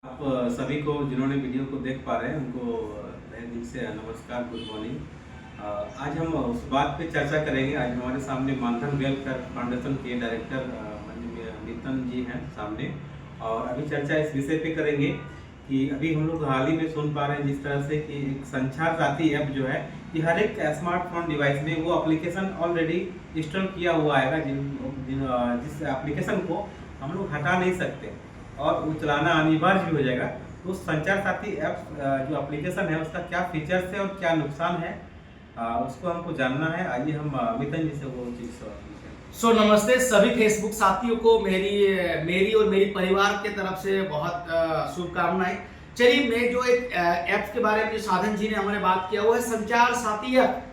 आप सभी को जिन्होंने वीडियो को देख पा रहे हैं उनको तहे दिल से नमस्कार, गुड मॉर्निंग। आज हम उस बात पे चर्चा करेंगे। आज हमारे सामने मानधन वेलफेयर फाउंडेशन के डायरेक्टर माननीय नितिन जी हैं सामने, और अभी चर्चा इस विषय पे करेंगे कि अभी हम लोग हाल ही में सुन पा रहे हैं जिस तरह से कि एक संचार साथी ऐप जो है कि हर एक स्मार्टफोन डिवाइस में वो एप्लीकेशन ऑलरेडी इंस्टॉल किया हुआ आएगा, जिस एप्लीकेशन को हम लोग हटा नहीं सकते और वो चलाना अनिवार्य भी हो जाएगा। तो संचार साथी ऐप जो एप्लीकेशन है उसका क्या फीचर्स है और क्या नुकसान है, उसको हमको जानना है। आइए हम मितन जी से वो चीज़ नमस्ते सभी फेसबुक साथियों को मेरी और मेरी परिवार के तरफ से बहुत शुभकामनाएं। चलिए, मैं जो एक ऐप्स के बारे में जो साधन जी ने हमारे बात किया वो है संचार साथी ऐप।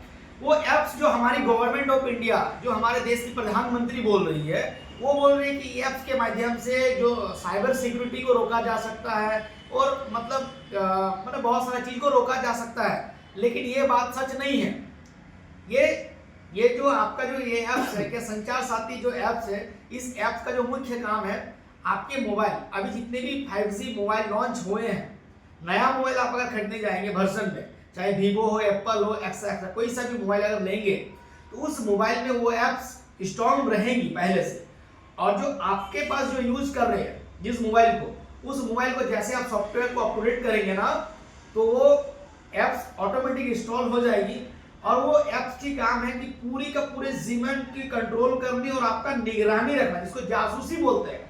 वो ऐप्स जो हमारी गवर्नमेंट ऑफ इंडिया, जो हमारे देश की प्रधानमंत्री बोल रही है, वो बोल रही है कि ऐप्स के माध्यम से जो साइबर सिक्योरिटी को रोका जा सकता है और मतलब बहुत सारी चीज को रोका जा सकता है। लेकिन ये बात सच नहीं है। ये जो आपका जो ये ऐप्स है, क्या संचार साथी जो ऐप्स है, इस ऐप्स का जो मुख्य काम है, आपके मोबाइल अभी जितने भी 5G मोबाइल लॉन्च हुए हैं, नया मोबाइल आप अगर खरीदने जाएंगे वर्जन में, चाहे वीवो हो, एप्पल हो, एक्सेट्रा कोई सा भी मोबाइल अगर लेंगे तो उस मोबाइल में वो ऐप्स इंस्टॉल रहेंगी पहले से। और जो आपके पास जो यूज कर रहे हैं जिस मोबाइल को, उस मोबाइल को जैसे आप सॉफ्टवेयर को अपडेट करेंगे ना, तो वो ऐप्स ऑटोमेटिक इंस्टॉल हो जाएगी। और वो ऐप्स की काम है कि पूरी का पूरे जीवन की कंट्रोल करनी और आपका निगरानी रखना, जिसको जासूसी बोलते हैं।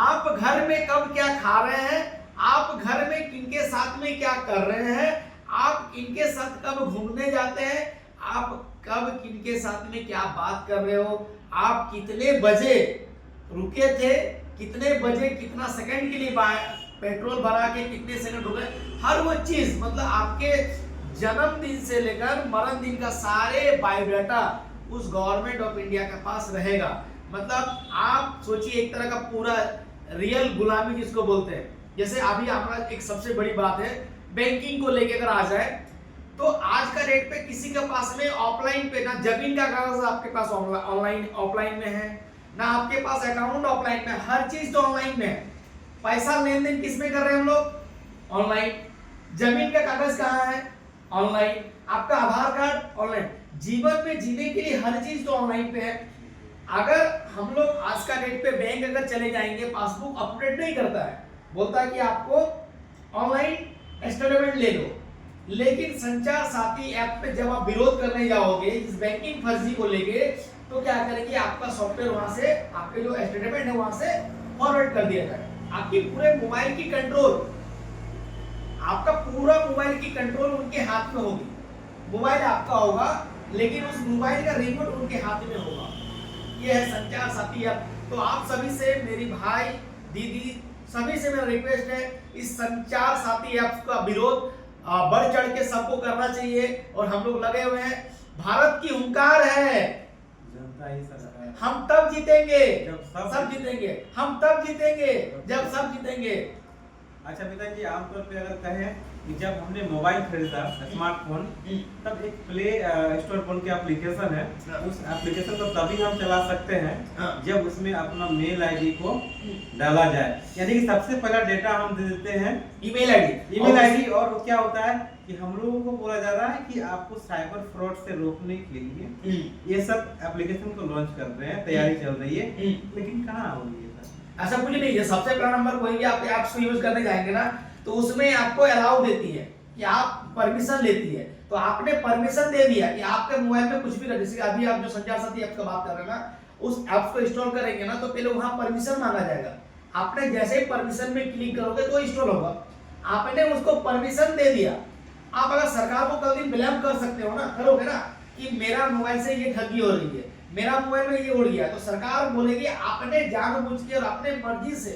आप घर में कब क्या खा रहे हैं, आप घर में किनके साथ में क्या कर रहे हैं, आप इनके साथ कब घूमने जाते हैं, आप कब किनके साथ में क्या बात कर रहे हो, आप कितने बजे रुके थे, कितने बजे कितना सेकंड के लिए पेट्रोल भरा के कितने सेकंड रुके, हर वो चीज, मतलब आपके जन्मदिन से लेकर मरण दिन का सारे बायोडाटा उस गवर्नमेंट ऑफ इंडिया के पास रहेगा। मतलब आप सोचिए, एक तरह का पूरा रियल गुलामी जिसको बोलते हैं। जैसे अभी हमारा एक सबसे बड़ी बात है बैंकिंग को लेकर अगर आ जाए, तो आज का डेट पे किसी के पास में ऑफलाइन पे ना जमीन का कागज आपके पास ऑनलाइन ऑफलाइन में है, ना आपके पास अकाउंट ऑफलाइन में, हर चीज तो ऑनलाइन में है। पैसा लेन देन किस में कर रहे हैं हम लोग? ऑनलाइन। जमीन का कागज कहाँ है? ऑनलाइन। आपका आधार कार्ड ऑनलाइन। जीवन में जीने के लिए हर चीज तो ऑनलाइन पे है। अगर हम लोग आज का डेट पे बैंक अगर चले जाएंगे, पासबुक अपडेट नहीं करता है, बोलता है कि आपको ऑनलाइन स्टेटमेंट ले लो। लेकिन संचार साथी ऐप पे जब आप विरोध करने जाओगे इस बैंकिंग फर्जी को लेके, तो क्या करेंगे, आपका सॉफ्टवेयर वहां से आपके जो स्टेटमेंट है वहां से फॉरवर्ड कर दिया जाए। आपकी पूरे मोबाइल की कंट्रोल, आपका पूरा मोबाइल की कंट्रोल उनके हाथ में होगी। मोबाइल आपका होगा लेकिन उस मोबाइल का रिमोट उनके हाथ में होगा। यह है संचार साथी ऐप। तो आप सभी से, मेरी भाई दीदी सभी से मेरा रिक्वेस्ट है, इस संचार साथी ऐप का विरोध बढ़ चढ़ के सबको करना चाहिए। और हम लोग लगे हुए हैं, भारत की हुंकार है, जनता ही सरकार, हम तब जीतेंगे जब सब जीतेंगे, हम तब जीतेंगे जब सब जीतेंगे। अच्छा मितन जी, आमतौर पे अगर कहें कि जब हमने मोबाइल खरीदा स्मार्टफोन, तब एक प्ले स्टोर पर के एप्लीकेशन है, उस एप्लीकेशन को तभी हम चला सकते हैं जब उसमें अपना मेल आईडी को डाला जाए। यानी कि सबसे पहला डेटा हम दे देते हैं ईमेल आईडी। और क्या होता है कि हम लोगों को बोला जा रहा है कि आपको साइबर फ्रॉड से रोकने के लिए ये सब एप्लीकेशन को लॉन्च कर रहे हैं, तैयारी चल रही है, लेकिन कहाँ हो रही है? ऐसा कुछ नहीं है। सबसे पहला नंबर कोई भी आप ऐप्स को यूज करने जाएंगे ना, तो उसमें आपको अलाउ देती है कि आप परमिशन लेती है। तो आपने परमिशन दे दिया कि आपके मोबाइल में कुछ भी कर, जैसे अभी आप जो संचार साथी ऐप का बात कर रहे हैं ना, उस ऐप्स को इंस्टॉल करेंगे ना, तो पहले वहां परमिशन मांगा जाएगा। आपने जैसे ही परमिशन में क्लिक करोगे तो इंस्टॉल होगा। आपने उसको परमिशन दे दिया। आप अगर सरकार को कल दिन ब्लेम कर सकते हो ना, करोगे ना, कि मेरा मोबाइल से ये ठगी हो रही है, मेरा मोबाइल में ये उड़ गया, तो सरकार बोलेगी आपने जानबूझ के और अपने मर्जी से,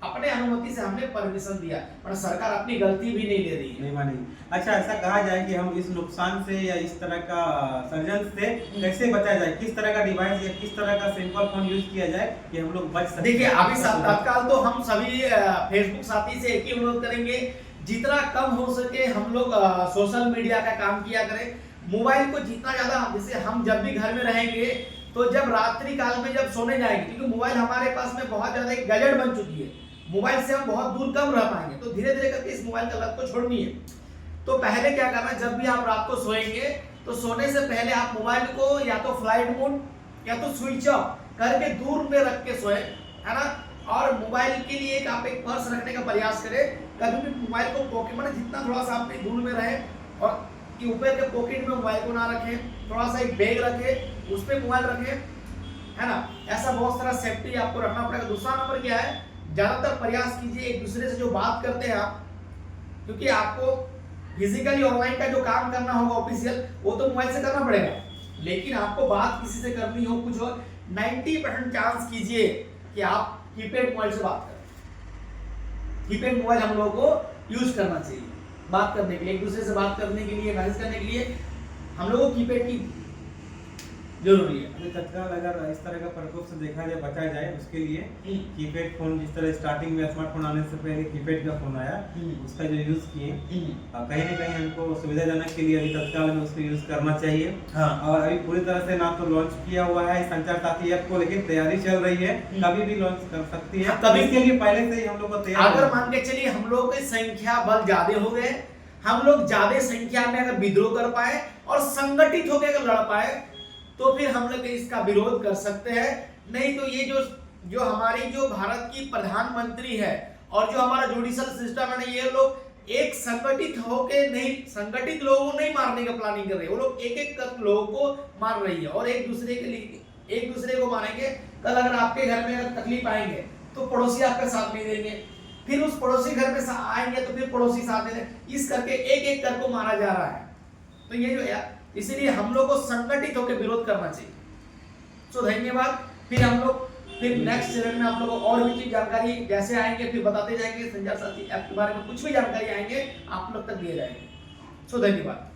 अपने अनुमति से हमने परमिशन दिया, पर सरकार अपनी गलती भी नहीं ले रही है, नहीं मानी। अच्छा, ऐसा कहा जाए कि हम इस नुकसान से या इस तरह का षड्यंत्र से कैसे बचा जाए? किस तरह का डिवाइस या किस तरह का सिंपल फोन यूज किया जाए कि हम लोग बच सकें? देखिए, अभी तत्काल तो हम सभी फेसबुक साथी से एक ही अनुरोध करेंगे, जितना कम हो सके हम लोग सोशल मीडिया का काम किया करें। मोबाइल को जितना ज्यादा, जैसे हम जब भी घर में रहेंगे, तो जब रात्रि काल में जब सोने जाएंगे, क्योंकि मोबाइल हमारे पास में बहुत ज्यादा एक गैजेट बन चुकी है, मोबाइल से हम बहुत दूर कम रह पाएंगे। तो धीरे धीरे करके इस मोबाइल का लत को छोड़नी है। तो पहले क्या करना है, जब भी आप रात को सोएंगे तो सोने से पहले आप मोबाइल को या तो फ्लाइट मोड या तो स्विच ऑफ करके दूर में रख के सोए, है ना। और मोबाइल के लिए आप एक पर्स रखने का प्रयास करें। कभी भी मोबाइल को पॉकेट में, जितना थोड़ा सा अपने दूर में रहे, और कि ऊपर के पॉकेट में मोबाइल को ना रखें, थोड़ा सा एक बैग रखें, उस पर मोबाइल रखें, है ना। ऐसा बहुत सारा सेफ्टी आपको रखना पड़ेगा। दूसरा नंबर क्या है, ज्यादातर प्रयास कीजिए एक दूसरे से जो बात करते हैं आप, क्योंकि आपको फिजिकली ऑनलाइन का जो काम करना होगा ऑफिशियल, वो तो मोबाइल से करना पड़ेगा, लेकिन आपको बात किसी से करनी हो कुछ हो, 90% चांस कीजिए कि आप कीपैड मोबाइल से बात करें। कीपैड मोबाइल हम लोगों को यूज करना चाहिए बात करने के लिए, एक दूसरे से बात करने के लिए, मैसेज करने के लिए हम लोगों को कीपैड की जरूरी है। तत्काल अगर इस तरह का प्रकोप से देखा जाए, बचा जाए, उसके लिए कीपैड फोन, जिस तरह स्टार्टिंग में स्मार्टफोन आने से पहले कीपैड का फोन आया, उसका जो यूज किए, कहीं ना कहीं हमको सुविधाजनक के लिए अभी तत्काल में उसको यूज करना चाहिए। हाँ। और अभी पूरी तरह से ना तो लॉन्च किया हुआ है संचार साथी ऐप को, लेकिन तैयारी चल रही है, कभी भी लॉन्च कर सकती है। कभी इसके लिए पहले से ही हम लोग को तैयार, अगर मान के चलिए हम लोग की संख्या बल ज्यादा हो गए, हम लोग ज्यादा संख्या में अगर विद्रोह कर पाए और संगठित होकर अगर लड़ पाए, तो फिर हम लोग इसका विरोध कर सकते हैं। नहीं तो ये जो हमारी जो भारत की प्रधानमंत्री है और जो हमारा जुडिशियल सिस्टम है ना, ये लोग एक संगठित होके नहीं, संगठित लोगों को नहीं मारने का प्लानिंग कर रहे हैं। वो लोग एक एक कर लोगों को मार रही है और एक दूसरे के लिए, एक दूसरे को मारेंगे। कल अगर आपके घर में अगर तकलीफ आएंगे तो पड़ोसी आपका साथ नहीं देंगे, फिर उस पड़ोसी घर में आएंगे तो फिर पड़ोसी साथ दे देंगे। इस करके एक एक कर को मारा जा रहा है। तो ये जो है, इसलिए हम लोग को संगठित होकर विरोध करना चाहिए। तो धन्यवाद। फिर हम लोग नेक्स्ट चैनल में आप लोगों को और भी चीज जानकारी जैसे आएंगे फिर बताते जाएंगे। संचार साथी ऐप के बारे में कुछ भी जानकारी आएंगे आप लोग तक दिए जाएंगे। धन्यवाद।